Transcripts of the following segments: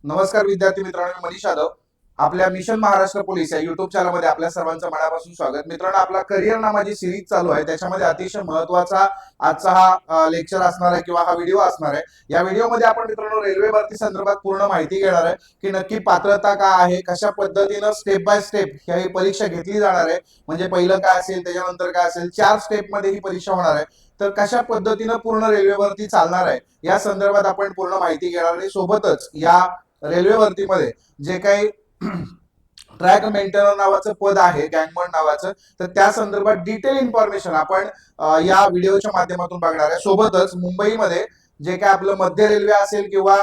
नमस्कार विद्यार्थी मित्रांनो, मी मनीष यादव. आपल्या मिशन महाराष्ट्र पोलीस या युट्यूब चॅनलमध्ये आपल्या सर्वांचं मनापासून स्वागत. मित्रांनो, आपला करिअर नावाची सिरीज चालू आहे. त्याच्यामध्ये अतिशय महत्वाचा आजचा हा लेक्चर असणार आहे किंवा हा व्हिडिओ असणार आहे. या व्हिडिओमध्ये आपण मित्रांनो रेल्वे भरती संदर्भात पूर्ण माहिती घेणार आहे की नक्की पात्रता काय आहे, कशा पद्धतीनं स्टेप बाय स्टेप ही परीक्षा घेतली जाणार आहे. म्हणजे पहिलं काय असेल, त्याच्यानंतर काय असेल, 4 स्टेप मध्ये ही परीक्षा होणार आहे. तर कशा पद्धतीनं पूर्ण रेल्वे भरती चालणार आहे या संदर्भात आपण पूर्ण माहिती घेणार आहे. सोबतच या रेल्वे भरतीमध्ये जे काही ट्रॅक मेंटेनर नावाचं पद आहे, गँगमन नावाचं, तर त्या संदर्भात डिटेल इन्फॉर्मेशन आपण या व्हिडिओच्या माध्यमातून बघणार आहे. सोबतच मुंबईमध्ये जे काय आपलं मध्य रेल्वे असेल किंवा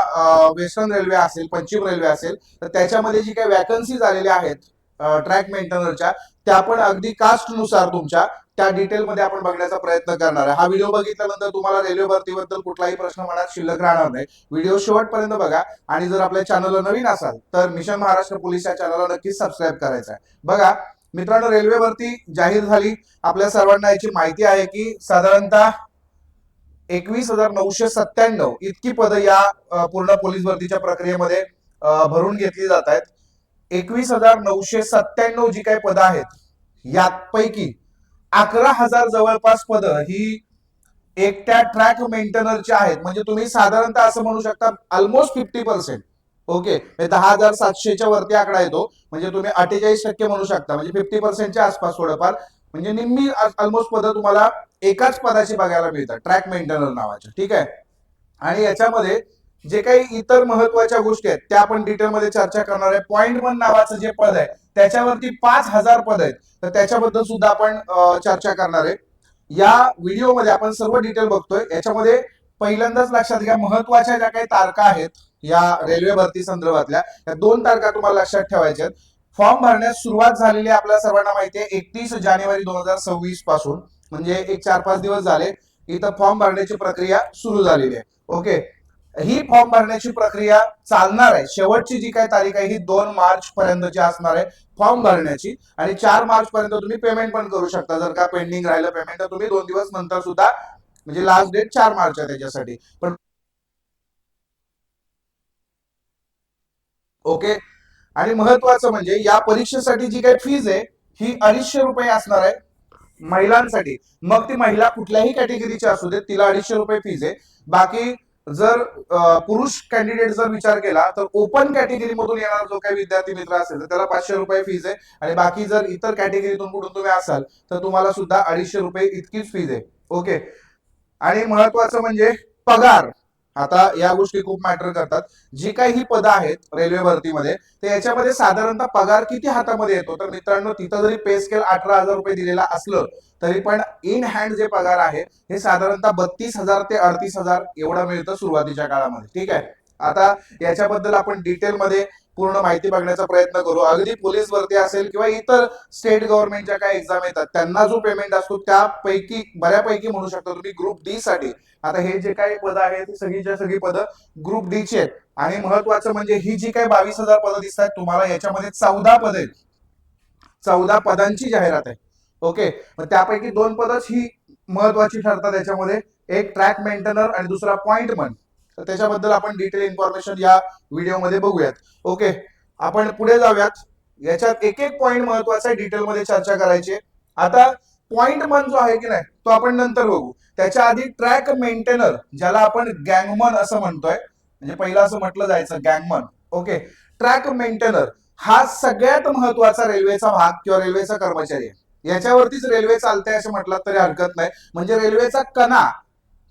वेस्टर्न रेल्वे असेल, पश्चिम रेल्वे असेल, तर त्याच्यामध्ये जी काही वॅकन्सीज आलेल्या आहेत ट्रॅक मेंटेनरच्या, त्या पण अगदी कास्ट नुसार तुमच्या त्या डिटेलमध्ये आपण बघण्याचा प्रयत्न करणार आहे. हा व्हिडिओ बघितल्यानंतर तुम्हाला रेल्वे भरतीबद्दल कुठलाही प्रश्न मनात शिल्लक राहणार नाही. व्हिडिओ शेवटपर्यंत बघा आणि जर आपल्या चॅनलला नवीन असाल तर मिशन महाराष्ट्र पोलीस या चॅनलला नक्कीच सबस्क्राईब करायचं आहे. बघा मित्रांनो, रेल्वे भरती जाहीर झाली. आपल्या सर्वांना याची माहिती आहे की साधारणतः 21,997 इतकी पदं या पूर्ण पोलीस भरतीच्या प्रक्रियेमध्ये भरून घेतली जात आहेत. 21,997 जी काही पदं आहेत यापैकी 11,000 जवळपास पदं ही एकट्या ट्रॅक मेंटेनरचे आहेत. म्हणजे तुम्ही साधारणतः असं म्हणू शकता ऑलमोस्ट 50%. ओके, 10,700च्या वरती आकडा येतो. म्हणजे तुम्ही 48% म्हणू शकता, म्हणजे 50%च्या आसपास थोडंफार, म्हणजे निम्मी ऑलमोस्ट पदं तुम्हाला एकाच पदाची बघायला मिळतात ट्रॅक मेंटेनर नावाच्या. ठीक आहे. आणि याच्यामध्ये जे काही इतर महत्वाच्या गोष्टी आहेत त्या आपण डिटेलमध्ये चर्चा करणार आहे. पॉइंट वन नावाचं जे पद आहे त्याच्यावरती 5,000 पद आहेत, तर त्याच्याबद्दल सुद्धा आपण चर्चा करणार आहे. या व्हिडिओमध्ये आपण सर्व डिटेल बघतोय. याच्यामध्ये पहिल्यांदाच लक्षात घ्या, महत्वाच्या ज्या काही तारखा आहेत या रेल्वे भरती संदर्भातल्या, त्या 2 तारखा तुम्हाला लक्षात ठेवायच्या आहेत. फॉर्म भरण्यास सुरुवात झालेली आपल्या सर्वांना माहिती आहे 31 जानेवारी 2026 पासून, म्हणजे एक 4-5 दिवस झाले इथं फॉर्म भरण्याची प्रक्रिया सुरू झालेली आहे. ओके, ही फॉर्म भरण्याची प्रक्रिया चालणार आहे. शेवटची जी काही तारीख आहे ही 2 मार्च पर्यंतची असणार आहे फॉर्म भरण्याची. आणि 4 मार्च पर्यंत तुम्ही पेमेंट पण करू शकता. जर का पेंडिंग राहिलं पेमेंट तर तुम्ही 2 दिवस नंतर सुद्धा, म्हणजे लास्ट डेट 4 मार्च आहे त्याच्यासाठी पण. ओके, आणि महत्वाचं म्हणजे या परीक्षेसाठी जी काही फीज आहे ही 250 रुपये असणार आहे महिलांसाठी. मग ती महिला कुठल्याही कॅटेगरीची असू दे, तिला 250 रुपये फीज आहे. बाकी जर पुरुष कॅन्डिडेट जर विचार केला तर ओपन कॅटेगरी मधून येणारा जो काही विद्यार्थी मित्र असेल तर त्याला 500 रुपये फीज आहे. आणि बाकी जर इतर कॅटेगरीतून कुठून तुम्ही असाल तर तुम्हाला सुद्धा 250 रुपये इतकीच फीज आहे. ओके, आणि महत्वाचं म्हणजे पगार. आता या गोष्टी खूप मॅटर करतात. जी काही ही पदं आहेत रेल्वे भरतीमध्ये, तर याच्यामध्ये साधारणतः पगार किती हातामध्ये येतो, तर मित्रांनो तिथं जरी पे स्केल 18,000 रुपये दिलेला असलं तरी पण इन हँड जे पगार आहे हे साधारणतः 32,000 ते 38,000 एवढं मिळतं सुरुवातीच्या काळामध्ये. ठीक आहे. आता याच्याबद्दल आपण डिटेलमध्ये पूर्ण माहिती बघण्याचा प्रयत्न करू. अगदी पोलीस भरती असेल किंवा इतर स्टेट गव्हर्नमेंटच्या काही एक्झाम येतात त्यांना जो पेमेंट असतो त्यापैकी बऱ्यापैकी म्हणू शकता तुम्ही ग्रुप डी साठी. आता हे जे काही पद आहेत सगळीच्या सगळी पदं ग्रुप डी ची आहेत. आणि महत्वाचं म्हणजे ही जी काही 22,000 पदं दिसतात तुम्हाला, याच्यामध्ये 14 पद आहेत. 14 पदांची जाहिरात आहे. ओके, मग त्यापैकी 2 पदच ही महत्वाची ठरतात याच्यामध्ये, एक ट्रॅक मेंटेनर आणि दुसरा पॉइंट मन. तर त्याच्याबद्दल आपण डिटेल इन्फॉर्मेशन या व्हिडिओमध्ये बघूयात. ओके, आपण पुढे जाऊयात. याच्यात एक एक पॉइंट महत्वाचा आहे, डिटेलमध्ये चर्चा करायची. आता पॉइंट मन जो आहे की नाही तो आपण नंतर बघू. त्याच्या आधी ट्रॅक मेंटेनर, ज्याला आपण गँगमन असं म्हणतोय, म्हणजे पहिलं असं म्हटलं जायचं गँगमन. ओके, ट्रॅक मेंटेनर हा सगळ्यात महत्वाचा रेल्वेचा भाग किंवा रेल्वेचा कर्मचारी आहे. याच्यावरतीच रेल्वे चालते असं म्हटलं तरी हरकत नाही. म्हणजे रेल्वेचा कणा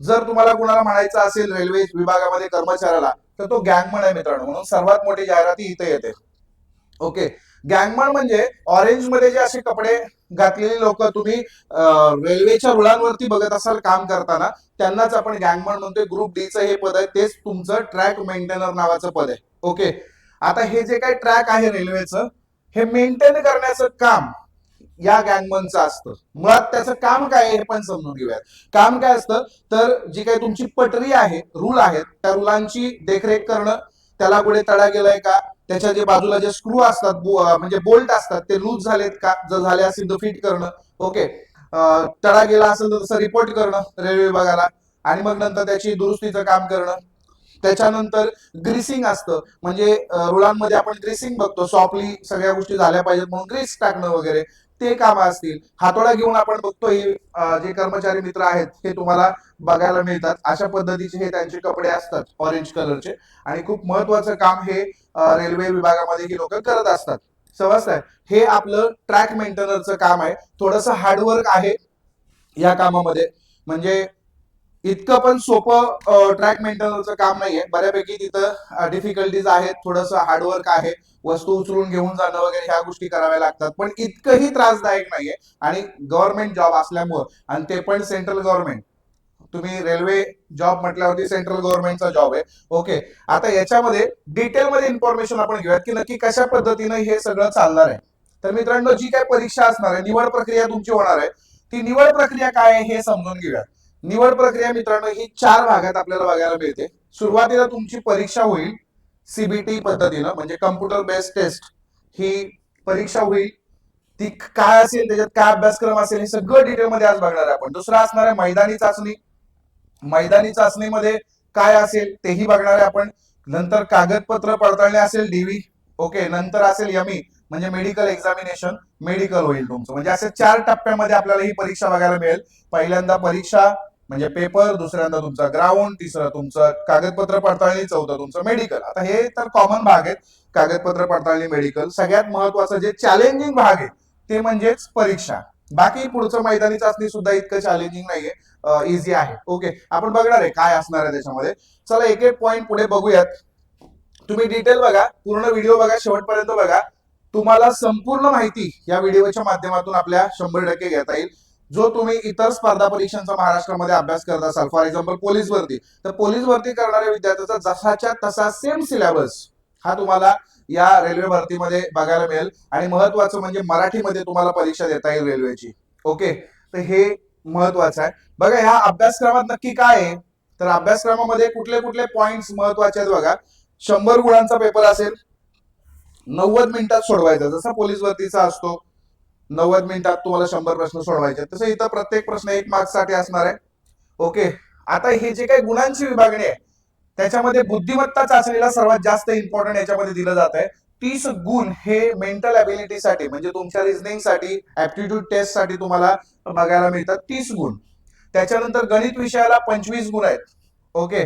जर तुम्हाला कुणाला म्हणायचं असेल रेल्वे विभागामध्ये कर्मचाऱ्याला, तर तो गँगमन आहे मित्रांनो. म्हणून सर्वात मोठी जाहिराती इथे येते. ओके, गँगमन म्हणजे ऑरेंज मध्ये जे असे कपडे घातलेली लोक तुम्ही रेल्वेच्या रुळांवरती बघत असाल काम करताना, त्यांनाच आपण गँगमन म्हणतोय. ग्रुप डी चं हे पद आहे, तेच तुमचं ट्रॅक मेंटेनर नावाचं पद आहे. ओके, आता हे जे काही ट्रॅक आहे रेल्वेचं, हे मेंटेन करण्याचं काम या गँगमनचं असतं. मुळात त्याचं काम काय आहे हे पण समजून घेऊयात. काम काय असतं, तर जी काही तुमची पटरी आहे, रूळ आहेत, त्या रुलांची देखरेख करणं, त्याला कुठे तडा गेलाय का, त्याच्या जे बाजूला जे स्क्रू असतात म्हणजे बोल्ट असतात ते लूज झालेत का, जर झाले असेल तर फिट करणं. ओके, तडा गेला असेल तर तसं रिपोर्ट करणं रेल्वे विभागाला, आणि मग नंतर त्याची दुरुस्तीचं काम करणं. त्याच्यानंतर ग्रीसिंग असतं, म्हणजे रुळांमध्ये आपण ग्रीसिंग बघतो, सॉफ्टली सगळ्या गोष्टी झाल्या पाहिजेत म्हणून ग्रीस टाकणं वगैरे ते कामं असतील. हातोडा घेऊन आपण बघतो हे जे कर्मचारी मित्र आहेत हे तुम्हाला बघायला मिळतात. अशा पद्धतीचे हे त्यांचे कपडे असतात ऑरेंज कलरचे, आणि खूप महत्वाचं काम हे रेल्वे विभागामध्ये ही लोक करत असतात. समजतंय? हे आपलं ट्रॅक मेंटेनरचं काम आहे. थोडंसं हार्डवर्क आहे या कामामध्ये, म्हणजे इतकं पण सोपं ट्रॅक मेंटेनरचं काम नाहीये. बऱ्यापैकी तिथं डिफिकल्टीज आहेत, थोडंसं हार्डवर्क आहे, वस्तू उचलून घेऊन जाणं वगैरे ह्या गोष्टी कराव्या लागतात, पण इतकंही त्रासदायक नाहीये. आणि गव्हर्नमेंट जॉब असल्यामुळं, आणि ते पण सेंट्रल गव्हर्नमेंट, तुम्ही रेल्वे जॉब म्हटल्यावरती सेंट्रल गव्हर्नमेंटचा जॉब आहे. ओके, आता याच्यामध्ये डिटेलमध्ये इन्फॉर्मेशन आपण घेऊयात की नक्की कशा पद्धतीनं हे सगळं चालणार आहे. तर मित्रांनो, जी काय परीक्षा असणार आहे, निवड प्रक्रिया तुमची होणार आहे, ती निवड प्रक्रिया काय आहे हे समजून घेऊयात. निवड प्रक्रिया मित्रांनो ही 4 भागात आपल्याला बघायला मिळते. सुरुवातीला तुमची परीक्षा होईल सीबीटी पद्धतीनं, म्हणजे कम्प्युटर बेस्ड टेस्ट ही परीक्षा होईल. ती काय असेल, त्याच्यात काय अभ्यासक्रम असेल, हे सगळं डिटेलमध्ये आज बघणार आहे आपण. दुसरा असणार आहे मैदानी चाचणी. मैदानी चाचणीमध्ये काय असेल तेही बघणार आहे आपण. नंतर कागदपत्र पडताळणी असेल, डीव्ही. ओके, नंतर असेल यमी, म्हणजे मेडिकल एक्झामिनेशन, मेडिकल होईल तुमचं. म्हणजे असे 4 टप्प्यामध्ये आपल्याला ही परीक्षा बघायला मिळेल. पहिल्यांदा परीक्षा म्हणजे पेपर, दुसऱ्यांदा तुमचा ग्राउंड, तिसरं तुमचं कागदपत्र पडताळणी, चौथं तुमचं मेडिकल. आता हे तर कॉमन भाग आहेत, कागदपत्र पडताळणी, मेडिकल. सगळ्यात महत्वाचं जे चॅलेंजिंग भाग आहे ते म्हणजेच परीक्षा. बाकी पुढचं मैदानी चाचणी सुद्धा इतकं चॅलेंजिंग नाहीये, इझी आहे. ओके, आपण बघणार आहे काय असणार आहे त्याच्यामध्ये. चला एक एक पॉइंट पुढे बघूयात. तुम्ही डिटेल बघा, पूर्ण व्हिडिओ बघा, शेवटपर्यंत बघा. तुम्हाला संपूर्ण माहिती या व्हिडिओच्या माध्यमातून आपल्या 100% घेता येईल. जो तुम्ही इतर स्पर्धा परीक्षांचा महाराष्ट्रामध्ये अभ्यास करत असाल, फॉर एक्झाम्पल पोलीस भरती, तर पोलीस भरती करणाऱ्या विद्यार्थ्याचा जसाच्या तसा सेम सिलेबस हा तुम्हाला या रेल्वे भरतीमध्ये बघायला मिळेल. आणि महत्वाचं म्हणजे मराठीमध्ये तुम्हाला परीक्षा देता येईल रेल्वेची. ओके, तर हे महत्वाचं आहे. बघा ह्या अभ्यासक्रमात नक्की काय आहे, तर अभ्यासक्रमामध्ये कुठले कुठले पॉइंट्स महत्वाचे आहेत बघा. 100 गुणांचा पेपर असेल, 90 मिनिटात सोडवायचा, जसा पोलीस भरतीचा असतो 90 मिनिटात तुम्हाला 100 प्रश्न सोडवायचे, तसं इथं प्रत्येक प्रश्न 1 मार्क साठी असणार आहे. ओके, आता हे जे काही गुणांची विभागणी आहे त्याच्यामध्ये बुद्धिमत्ता चाचणीला सर्वात जास्त इम्पॉर्टंट याच्यामध्ये दिलं जात आहे. 30 गुण हे मेंटल अबिलिटी साठी, म्हणजे तुमच्या रिझनिंग साठी, ऍप्टिट्यूड टेस्ट साठी तुम्हाला बघायला मिळतात 30 गुण. त्याच्यानंतर गणित विषयाला 25 गुण आहेत. ओके,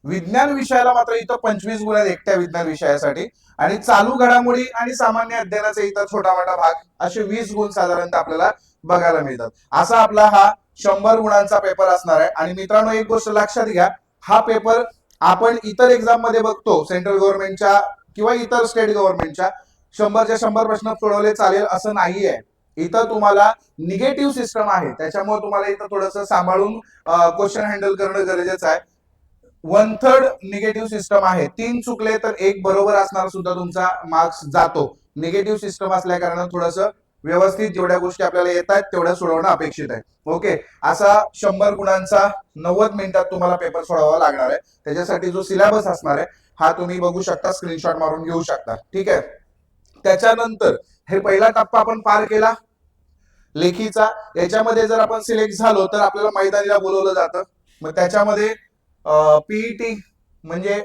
विज्ञान विषयाला मात्र इथं 25 गुण आहेत एकट्या विज्ञान विषयासाठी. आणि चालू घडामोडी आणि सामान्य अध्ययनाचा इतर छोटा मोठा भाग, असे 20 गुण साधारणतः आपल्याला बघायला मिळतात. असा आपला हा 100 गुणांचा पेपर असणार आहे. आणि मित्रांनो, एक गोष्ट लक्षात घ्या, हा पेपर आपण इतर एक्झाम मध्ये बघतो सेंट्रल गव्हर्नमेंटच्या किंवा इतर स्टेट गव्हर्नमेंटच्या, 100च्या 100 प्रश्न सोडवले चालेल असं नाहीये. इथं तुम्हाला निगेटिव्ह सिस्टम आहे, त्याच्यामुळे तुम्हाला इथं थोडंसं सांभाळून क्वेश्चन हँडल करणं गरजेचं आहे. 1/3 निगेटिव्ह सिस्टम आहे. 3 चुकले तर 1 बरोबर असणार सुद्धा तुमचा मार्क्स जातो. निगेटिव्ह सिस्टम असल्या कारणाने थोडंसं व्यवस्थित जेवढ्या गोष्टी आपल्याला येत आहेत तेवढ्या सोडवणं अपेक्षित आहे. ओके, असा 100 गुणांचा 90 मिनिटात तुम्हाला पेपर सोडवावा लागणार आहे. त्याच्यासाठी जो सिलेबस असणार आहे हा तुम्ही बघू शकता, स्क्रीनशॉट मारून घेऊ शकता. ठीक आहे, त्याच्यानंतर हे पहिला टप्पा आपण पार केला लेखीचा. याच्यामध्ये जर आपण सिलेक्ट झालो तर आपल्याला मैदानीला बोलवलं जातं. मग त्याच्यामध्ये पीईटी म्हणजे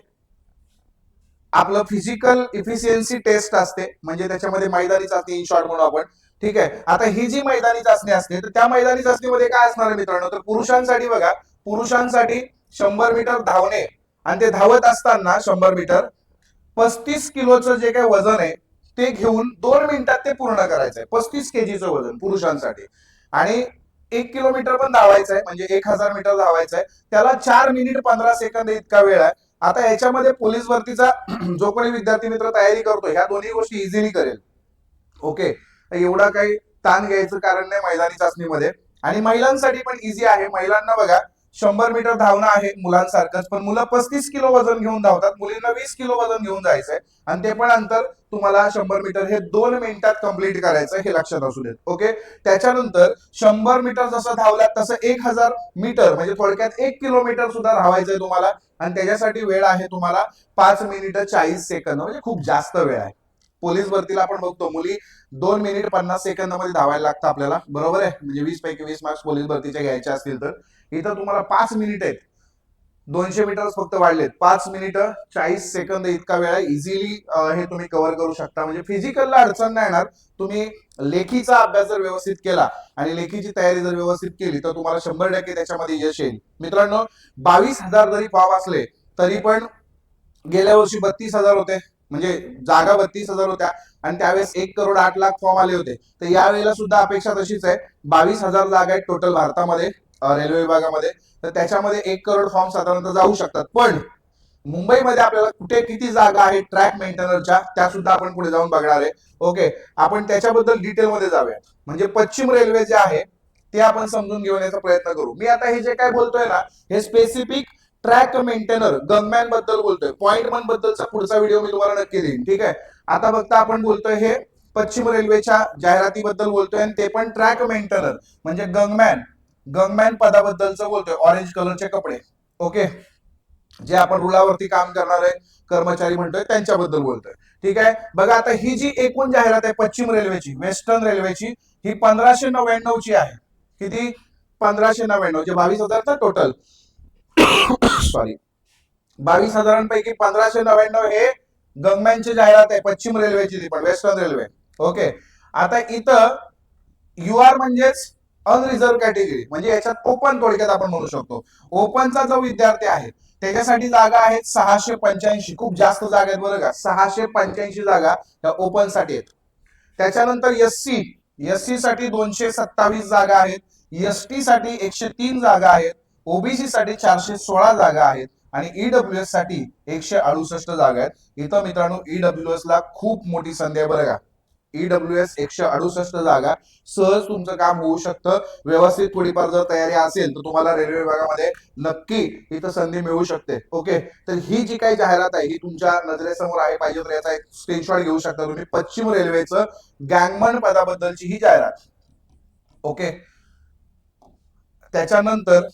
आपलं फिजिकल इफिशियन्सी टेस्ट असते, म्हणजे त्याच्यामध्ये मैदानी चाचणी इन शॉर्ट म्हणून आपण. ठीक आहे, आता ही जी मैदानी चाचणी असते तर त्या मैदानी चाचणीमध्ये काय असणार आहे मित्रांनो, तर पुरुषांसाठी बघा, पुरुषांसाठी 100 मीटर धावणे, आणि ते धावत असताना 100 मीटर 35 किलोचं जे काही वजन आहे ते घेऊन 2 मिनिटात ते पूर्ण करायचं आहे. 35 केजीचं वजन पुरुषांसाठी. आणि 1 किलोमीटर पण धावायचं आहे, म्हणजे 1000 मीटर धावायचं आहे, त्याला 4 मिनिट 15 सेकंद इतका वेळ आहे. आता याच्यामध्ये पोलीस भरतीचा जो कोणी विद्यार्थी मित्र तयारी करतो ह्या दोन्ही गोष्टी इझिली करेल. ओके, एवढा काही ताण घ्यायचं कारण नाही मैदानी चाचणीमध्ये. आणि महिलांसाठी पण इझी आहे. महिलांना बघा 100 मीटर धावणं आहे मुलांसारखंच, पण मुलं 35 किलो वजन घेऊन धावतात, मुलींना 20 किलो वजन घेऊन जायचंय. आणि ते पण अंतर तुम्हाला 100 मीटर हे 2 मिनिटात कंप्लीट करायचं, हे लक्षात असू देत. ओके, त्याच्यानंतर 100 मीटर जसं धावलात तसं 1000 मीटर म्हणजे थोडक्यात 1 किलोमीटर सुद्धा धावायचंय तुम्हाला. आणि त्याच्यासाठी वेळ आहे तुम्हाला 5 मिनिट 40 सेकंद, म्हणजे खूप जास्त वेळ आहे. पोलीस भरतीला आपण बघतो मुली 2 मिनिट 50 सेकंदामध्ये धावायला लागतं आपल्याला, बरोबर आहे, म्हणजे 20 पैकी 20 मार्क्स पोलीस भरतीचे घ्यायचे असतील तर. इथं तुम्हाला 5 मिनिट आहेत. 200 मीटर फक्त वाढलेत. 5 मिनिटं 40 सेकंद इतका वेळ आहे. इझिली हे तुम्ही कव्हर करू शकता. म्हणजे फिजिकलला अडचण नाही येणार. तुम्ही लेखीचा अभ्यास जर व्यवस्थित केला आणि लेखीची तयारी जर व्यवस्थित केली तर तुम्हाला 100% त्याच्यामध्ये यश येईल. मित्रांनो, 22,000 जरी फॉर्म असले तरी पण गेल्या वर्षी 32,000 होते, म्हणजे जागा 32,000 होत्या आणि त्यावेळेस 1,08,00,000 फॉर्म आले होते. तर यावेळेला सुद्धा अपेक्षा तशीच आहे. 22,000 जागा आहेत टोटल भारतामध्ये रेल्वे विभागामध्ये. तर त्याच्यामध्ये 1 करोड फॉर्म साधारणतः जाऊ शकतात. पण मुंबईमध्ये आपल्याला कुठे किती जागा आहेत ट्रॅक मेंटेनरच्या त्या सुद्धा आपण पुढे जाऊन बघणार आहे. ओके, आपण त्याच्याबद्दल डिटेलमध्ये जाऊया. म्हणजे पश्चिम रेल्वे जे आहे ते आपण समजून घेण्याचा प्रयत्न करू. मी आता हे जे काय बोलतोय ना, हे स्पेसिफिक ट्रॅक मेंटेनर गनमॅन बद्दल बोलतोय. पॉइंटमन बद्दलचा पुढचा व्हिडिओ मी तुम्हाला नक्की देईन. ठीक आहे, आता फक्त आपण बोलतोय हे पश्चिम रेल्वेच्या जाहिरातीबद्दल बोलतोय आणि ते पण ट्रॅक मेंटेनर म्हणजे गंगमॅन गंगमॅन पदाबद्दलचं बोलतोय. ऑरेंज कलरचे कपडे. ओके, जे आपण रुळावरती काम करणारे कर्मचारी म्हणतोय त्यांच्याबद्दल बोलतोय. ठीक आहे, बघा आता ही जी एकूण जाहिरात आहे पश्चिम रेल्वेची, वेस्टर्न रेल्वेची, ही 1599 ची आहे. किती? 1599, जे 22,000 टोटल. सॉरी, 22,000पैकी 1599 हे गंगमॅनची जाहिरात आहे पश्चिम रेल्वेची, ती पण वेस्टर्न रेल्वे. ओके, आता इथं युआर म्हणजेच अनरिझर्व कॅटेगरी, म्हणजे याच्यात ओपन थोडक्यात आपण म्हणू शकतो. ओपनचा जो विद्यार्थी आहे त्याच्यासाठी जागा आहेत 685. खूप जास्त जागा आहेत बरं का, 685 जागा त्या ओपन साठी आहेत. त्याच्यानंतर एससी साठी 227 जागा आहेत. एसटी साठी 103 जागा आहेत. ओबीसी साठी 416 जागा आहेत आणि ईडब्ल्यूएस साठी 168 जागा आहेत. इथं मित्रांनो ईडब्ल्यूएस ला खूप मोठी संधी आहे बरं का. ईडब्ल्यूएस 168 जागा, सहज तुमचं काम होऊ शकतं. व्यवस्थित थोडीफार जर तयारी असेल तर तुम्हाला रेल्वे विभागामध्ये नक्की इथं संधी मिळू शकते. ओके, तर ही जी काही जाहिरात आहे ही तुमच्या नजरेसमोर आहे. पाहिजे तर याचा एक स्क्रीनशॉट घेऊ शकता तुम्ही. पश्चिम रेल्वेचं गँगमन पदाबद्दलची ही जाहिरात. ओके, त्याच्यानंतर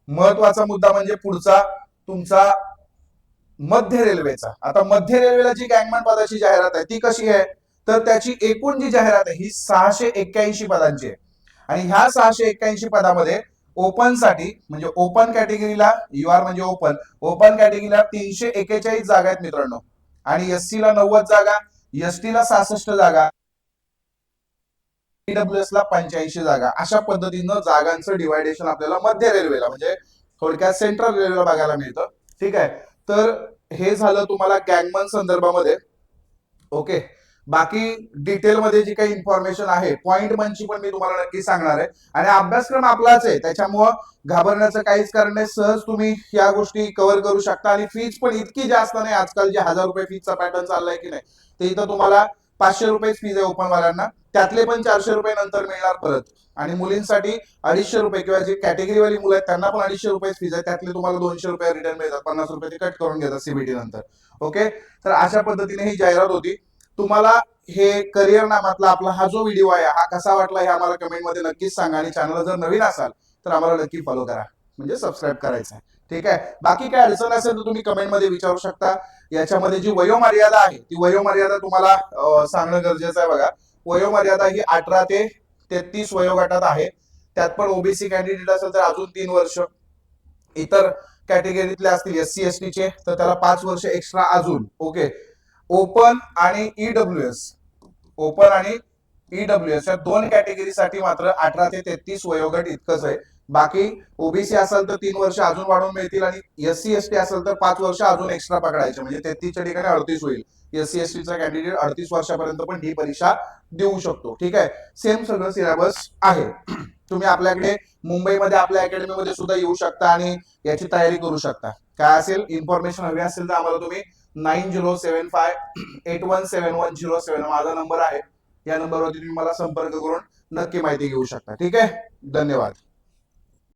महत्वाचा मुद्दा म्हणजे पुढचा तुमचा मध्य रेल्वेचा. आता मध्य रेल्वेला जी गँगमॅन पदाची जाहिरात आहे ती कशी आहे, तर त्याची एकूण जी जाहिरात आहे ही 681 पदांची आहे. आणि ह्या 681 पदामध्ये ओपन साठी म्हणजे ओपन कॅटेगरीला युआर म्हणजे ओपन, ओपन कॅटेगरीला 341 जागा आहेत मित्रांनो. आणि एससी ला 90 जागा, एसटी ला 66 जागा, ईडब्ल्यूएस ला 85 जागा. अशा पद्धतीनं जागांचं डिवायडेशन आपल्याला मध्य रेल्वेला म्हणजे थोडक्यात सेंट्रल रेल्वेला बघायला मिळतं. ठीक आहे, तर हे झालं तुम्हाला गँगमन संदर्भामध्ये. ओके, बाकी डिटेलमध्ये जी काही इन्फॉर्मेशन आहे पॉइंट मनची पण मी तुम्हाला नक्की सांगणार आहे. आणि अभ्यासक्रम आपलाच आहे त्याच्यामुळं घाबरण्याचं काहीच कारण नाही. सहज तुम्ही या गोष्टी कव्हर करू शकता. आणि फीज पण इतकी जास्त नाही. आजकाल जे 1,000 रुपये फीजचा पॅटर्न चाललाय की नाही, ते इथं तुम्हाला 500 रुपये फीज आहे ओपन वाल्यांना. त्यातले पण 400 रुपये नंतर मिळणार परत. आणि मुलींसाठी 250 रुपये, किंवा जे कॅटेगरीवाली मुलं आहेत त्यांना पण 250 रुपये फीज आहे. त्यातले तुम्हाला 200 रुपये रिटर्न मिळतात. 50 रुपये ते कट करून घेतात सीबीटी नंतर. ओके, तर अशा पद्धतीने ही जाहिरात होती. तुम्हाला हे करिअर नामातला आपला हा जो व्हिडिओ आहे हा कसा वाटला हे आम्हाला कमेंटमध्ये नक्कीच सांगा. आणि चॅनलला जर नवीन असाल तर आम्हाला नक्की फॉलो करा, म्हणजे सबस्क्राईब करायचं आहे. ठीक आहे, बाकी काय अडचण असेल तर तुम्ही कमेंटमध्ये विचारू शकता. याच्यामध्ये जी वयोमर्यादा आहे ती वयोमर्यादा तुम्हाला सांगणं गरजेचं आहे. बघा, वयोमर्यादा ही 18 ते 33 वयोगटात आहे. त्यात पण ओबीसी कॅन्डिडेट असेल तर अजून 3 वर्ष, इतर कॅटेगरीतले असतील एससी एसटी चे तर त्याला 5 वर्ष एक्स्ट्रा अजून. ओके, ओपन आणि ईडब्ल्यूएस, ओपन आणि ईडब्ल्यूएस या दोन कॅटेगरीसाठी मात्र 18 ते 33 वयोगट इतकंच आहे. बाकी ओबीसी असेल तर 3 वर्ष अजून वाढवून मिळतील आणि एससी एसटी असेल तर 5 वर्ष अजून एक्स्ट्रा पकडायचे, म्हणजे 33च्या ठिकाणी 38 होईल. एससी एसटीचा कॅन्डिडेट 38 वर्षापर्यंत पण ही परीक्षा देऊ शकतो. ठीक आहे, सेम सगळं सिलेबस आहे. तुम्ही आपल्याकडे मुंबईमध्ये आपल्या अकॅडमीमध्ये सुद्धा येऊ शकता आणि याची तयारी करू शकता. काय असेल इन्फॉर्मेशन हवी असेल तर आम्हाला तुम्ही 9075817107 माझा नंबर आहे. या नंबरवरती तुम्ही मला संपर्क करून नक्की माहिती घेऊ शकता. ठीक आहे, धन्यवाद.